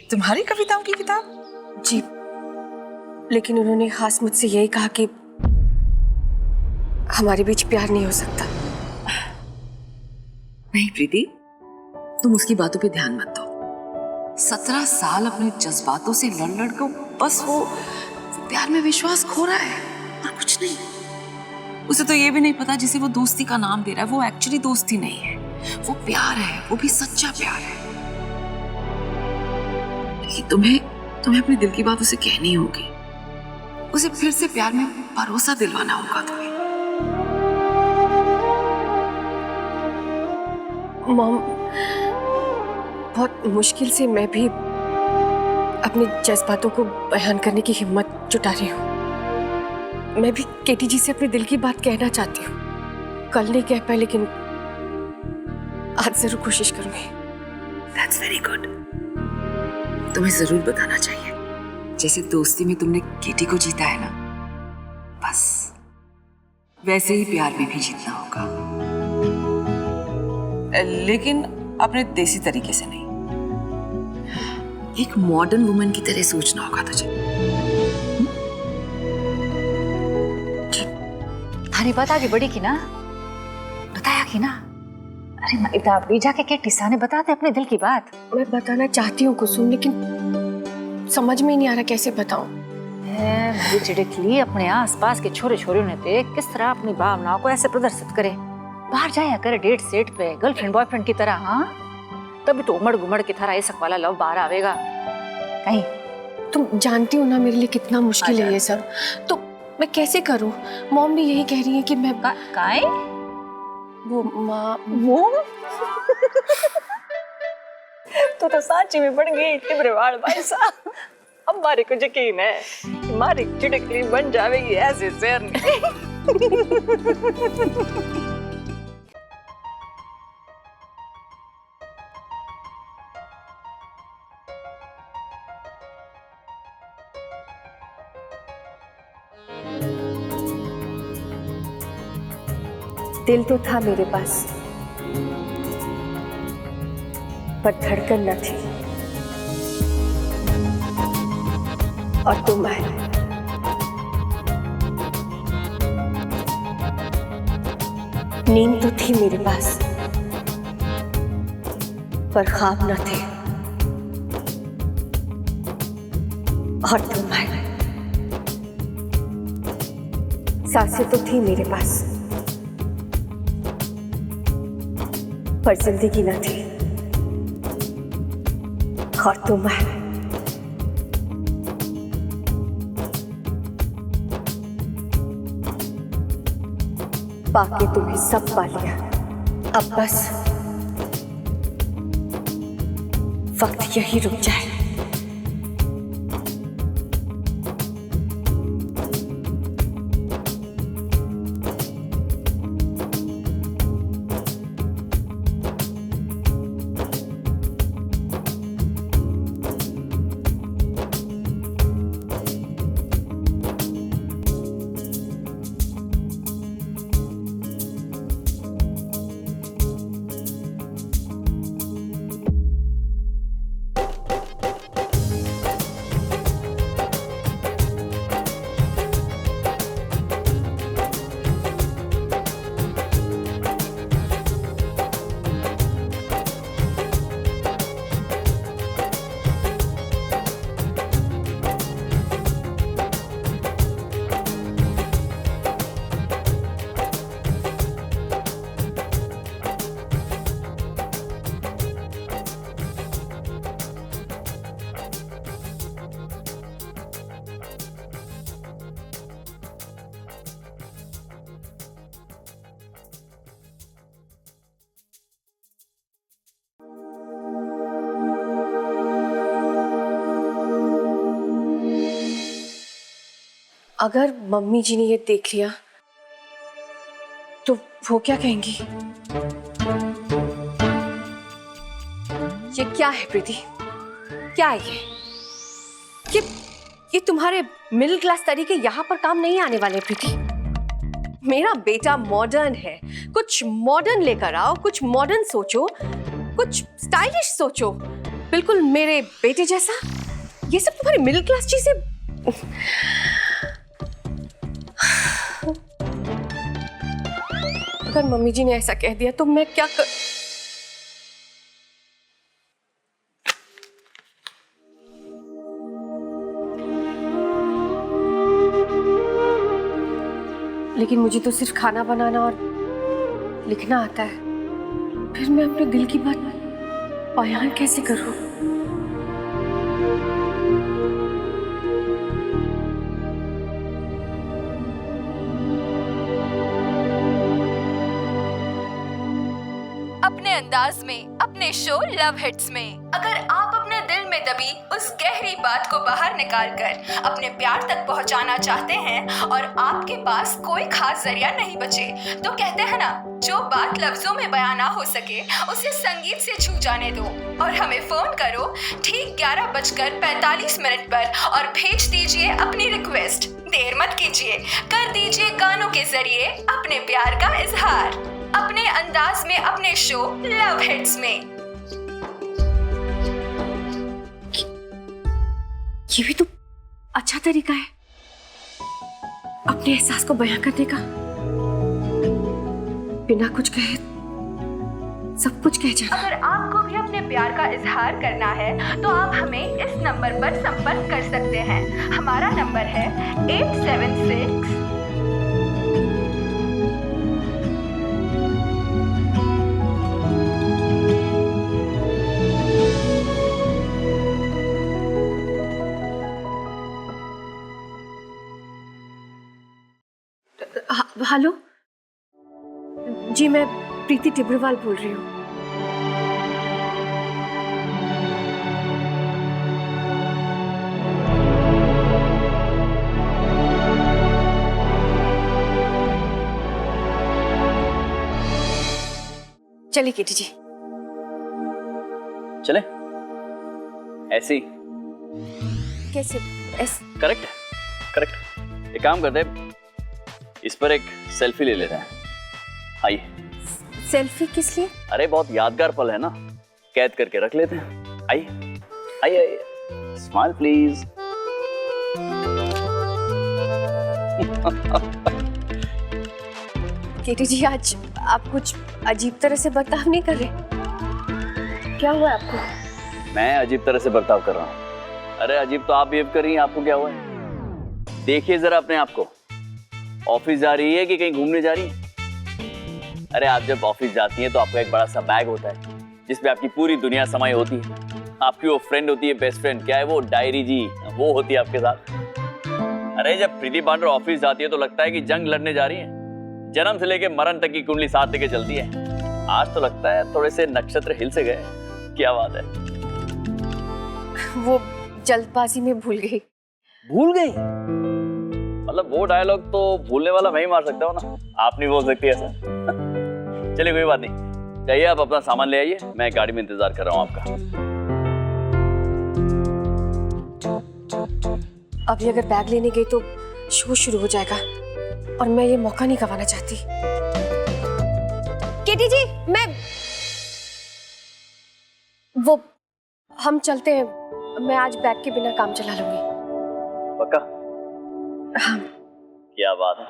तुम्हारी कविताओं की किताब? जी, लेकिन उन्होंने खास मुझसे यही कहा कि हमारे बीच प्यार नहीं हो सकता। नहीं प्रीति, तुम उसकी बातों पे ध्यान मत दो। 17 साल अपने जज्बातों से लड़ लड़ को बस वो प्यार में विश्वास खो रहा है और कुछ नहीं। उसे तो ये भी नहीं पता जिसे वो दोस्ती का नाम दे रहा है वो एक्चुअली दोस्ती नहीं है, वो प्यार है, वो भी सच्चा प्यार है। लेकिन तुम्हें अपने दिल की बात उसे कहनी होगी, उसे फिर से प्यार में भरोसा दिलवाना होगा तुम्हें। मॉम, बहुत मुश्किल से मैं भी अपने जज्बातों को बयान करने की हिम्मत जुटा रही हूँ। मैं भी केटी जी से अपने दिल की बात कहना चाहती हूँ। कल नहीं कह पाई, लेकिन आज जरूर कोशिश करूंगी। That's very good. तुम्हें जरूर बताना चाहिए, जैसे दोस्ती में तुमने केटी को जीता है ना, बस वैसे ही प्यार में भी जीतना होगा, लेकिन अपने देसी तरीके से नहीं। एक मॉडर्न वुमन की तरह सोचना होगा तुझे। थारी बात आगे बढ़ी की ना, बताया की ना? अरे इतना भी जाके केटी साने बताते अपने दिल की बात। मैं बताना चाहती हूँ कुसुम, लेकिन समझ में ही नहीं आ रहा कैसे बताऊं। मेरी चिड़कली अपने आसपास के छोरे छोरियों ने देख किस तरह अपनी भावनाओं को ऐसे प्रदर्शित करे, बाहर जाया करे डेट सेट पे गर्लफ्रेंड बॉयफ्रेंड की तरह। हाँ, तभी तो उमड़ गुमड़ की तरह ऐसा वाला लव बाहर आवेगा कहीं। तुम जानती हो ना मेरे लिए कितना मुश्किल है ये सब, तो मैं कैसे करूं? मॉम भी यही कह रही है कि मैं काहे? वो माँ वो तो सांची में पड़ गई टिबरेवाड़ भाई साहब। अब हमारे को यकीन है हमारी चिड़कली बन जाएगी ऐसे शेरनी। दिल तो था मेरे पास, पर धड़कन न थी। और तुम आए, नींद तो थी मेरे पास, पर ख्वाब न थे। और तुम आए, सांसें तो थी मेरे पास, पर जिंदगी न थी। और तुम आए, पाके तुम्हें सब पा लिया। अब बस वक्त यही रुक जाए। अगर मम्मी जी ने ये देख लिया तो वो क्या कहेंगी? ये क्या है प्रीति? क्या है ये तुम्हारे मिडिल क्लास तरीके यहाँ पर काम नहीं आने वाले प्रीति। मेरा बेटा मॉडर्न है, कुछ मॉडर्न लेकर आओ, कुछ मॉडर्न सोचो, कुछ स्टाइलिश सोचो। बिल्कुल मेरे बेटे जैसा। ये सब तुम्हारी मिडिल क्लास चीजें। अगर मम्मी जी ने ऐसा कह दिया तो मैं क्या कर... लेकिन मुझे तो सिर्फ खाना बनाना और लिखना आता है, फिर मैं अपने दिल की बात बयान कैसे करूं? अपने अंदाज में अपने शो लव हिट्स में अगर आप अपने दिल में दबी उस गहरी बात को बाहर निकाल कर अपने प्यार तक पहुंचाना चाहते हैं और आपके पास कोई खास जरिया नहीं बचे, तो कहते हैं ना, जो बात लफ्जों में बयां ना हो सके उसे संगीत से छू जाने दो और हमें फोन करो ठीक 11:45 पर और भेज दीजिए अपनी रिक्वेस्ट। देर मत कीजिए, कर दीजिए गानों के जरिए अपने प्यार का इजहार, अपने अंदाज में अपने शो लव हिट्स में। ये भी तो अच्छा तरीका है अपने एहसास को बयां करने का, बिना कुछ कहे सब कुछ कह जाना। अगर आपको भी अपने प्यार का इजहार करना है तो आप हमें इस नंबर पर संपर्क कर सकते हैं। हमारा नंबर है 876। हेलो जी, मैं प्रीति टिब्रवाल बोल रही हूँ। चलिए केटी जी। चले ऐसे ही? कैसे? Correct correct. एक काम करते हैं, इस पर एक सेल्फी ले लेते हैं। आइए। सेल्फी किस लिए? अरे बहुत यादगार पल है ना, कैद करके रख लेते हैं। आइए आइए आइए, स्माइल प्लीज। केटी जी, आज आप कुछ अजीब तरह से बर्ताव नहीं कर रहे, क्या हुआ आपको? मैं अजीब तरह से बर्ताव कर रहा हूँ? अरे अजीब तो आप बिहेव कर रही हैं, आपको क्या हुआ है? देखिए जरा अपने आप को, ऑफिस जा रही है कि कहीं घूमने जा रही है? अरे आप जब ऑफिस जाती हैं तो आपका एक बड़ा सा बैग होता है जिसमें आपकी पूरी दुनिया समाई होती है। आपकी वो फ्रेंड होती है, बेस्ट फ्रेंड, क्या है वो, डायरी जी, वो होती है आपके साथ। अरे जब प्रीति पांडे ऑफिस जाती है तो लगता है कि जंग लड़ने जा रही है, जन्म से लेके मरण तक की कुंडली साथ लेके चलती है। आज तो लगता है थोड़े से नक्षत्र हिल से गए। क्या बात है? वो जल्दबाजी में भूल गई। भूल गई? मतलब वो डायलॉग तो भूलने वाला मैं ही मार सकता हूँ ना, आप नहीं बोल सकती ऐसा। चलिए कोई बात नहीं, चाहिए आप अपना सामान ले आइए, मैं गाड़ी में इंतजार कर रहा हूँ आपका। अभी अगर बैग लेने गई तो शो शुरू हो जाएगा और मैं ये मौका नहीं गंवाना चाहती। केटी जी, वो हम चलते हैं, मैं आज बैग के बिना काम चला लूंगी। पक्का? हाँ। क्या बात है,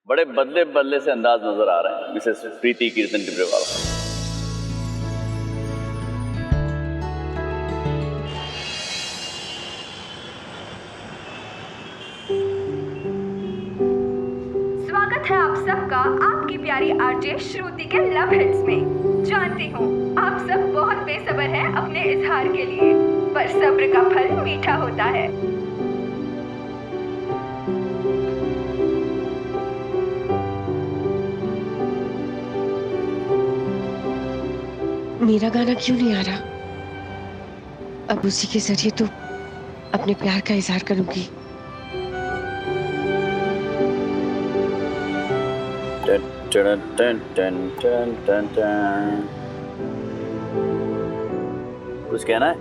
बड़े बदले बदले से अंदाज नजर आ रहा है मिसेस प्रीति कीर्तन टिब्रेवाल। स्वागत है आप सबका आपकी प्यारी आरजे श्रुति के लव हिट्स में। जानती हूँ आप सब बहुत बेसब्र हैं अपने इजहार के लिए, पर सब्र का फल मीठा होता है। मेरा गाना क्यों नहीं आ रहा? अब उसी के जरिए तो अपने प्यार का इजहार करूंगी। टन टन टन टन टन टन। कुछ कहना है?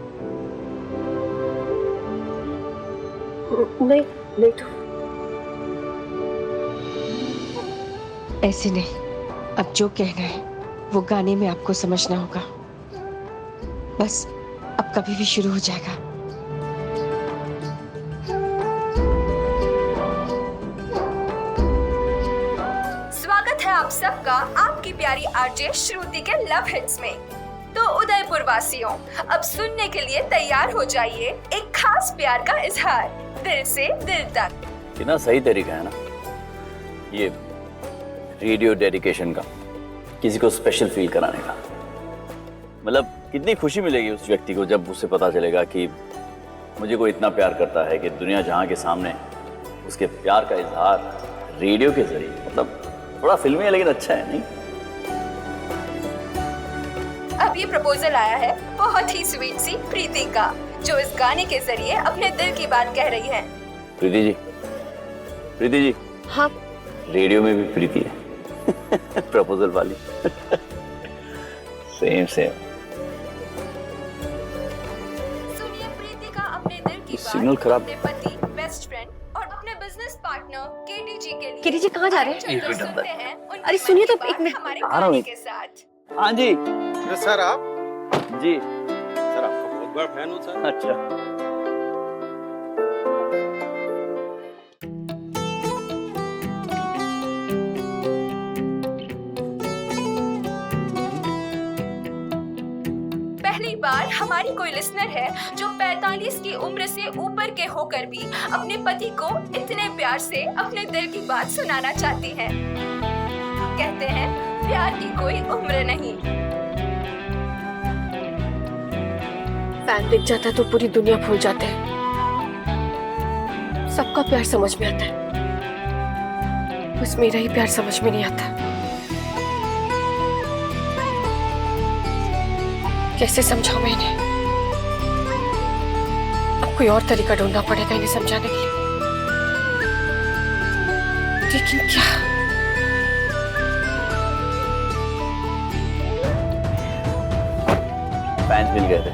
नहीं तो ऐसे नहीं, अब जो कहना है वो गाने में आपको समझना होगा। बस अब कभी भी शुरू हो जाएगा। स्वागत है आप सबका आपकी प्यारी आरजे श्रुति के लव हिट्स में। तो उदयपुर वासियों, अब सुनने के लिए तैयार हो जाइए एक खास प्यार का इजहार दिल से दिल तक। कितना सही तरीका है ना ये रेडियो डेडिकेशन का, किसी को स्पेशल फील कराने का। मतलब कितनी खुशी मिलेगी उस व्यक्ति को जब उसे पता चलेगा कि मुझे कोई इतना प्यार करता है कि दुनिया जहां के सामने उसके प्यार का इजहार रेडियो के जरिए। मतलब थोड़ा फिल्मी है लेकिन अच्छा है, नहीं? अब ये प्रपोजल आया है बहुत ही स्वीट सी प्रीति का, जो इस गाने के जरिए अपने दिल की बात कह रही है। प्रीति जी। हाँ, रेडियो में भी प्रीति है प्रपोजल वाली सेम। सुनिए प्रीति का अपने दिल की बात सिग्नल खराब। अपने पति, बेस्ट फ्रेंड और अपने बिजनेस पार्टनर केटी जी के लिए। केटी जी कहाँ जा रहे हैं? एक मिनट अंदर। अरे सुनिए तो, एक मिनट। हमारे आ रहा हूँ। गाने के साथ। हाँ जी सर आप जी। सर आपका बहुत बड़ा फैन हूँ सर। अच्छा, पहली बार हमारी कोई लिसनर है जो 45 की उम्र से ऊपर के होकर भी अपने पति को इतने प्यार से अपने दिल की बात सुनाना चाहती है। कहते हैं प्यार की कोई उम्र नहीं। फैन दिख जाता है तो पूरी दुनिया भूल जाते हैं। सबका प्यार समझ में आता है, बस मेरा ही प्यार समझ में नहीं आता। कैसे समझाऊं मैं इन्हें? अब कोई और तरीका ढूंढना पड़ेगा इन्हें समझाने के लिए। लेकिन क्या? फैंस मिल गए थे।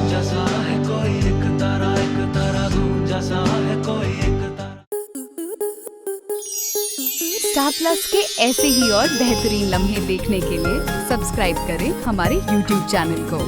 जैसा है कोई एक तारा दूं, जैसा है कोई एक तारा। स्टार प्लस के ऐसे ही और बेहतरीन लम्हे देखने के लिए सब्सक्राइब करें हमारे YouTube चैनल को।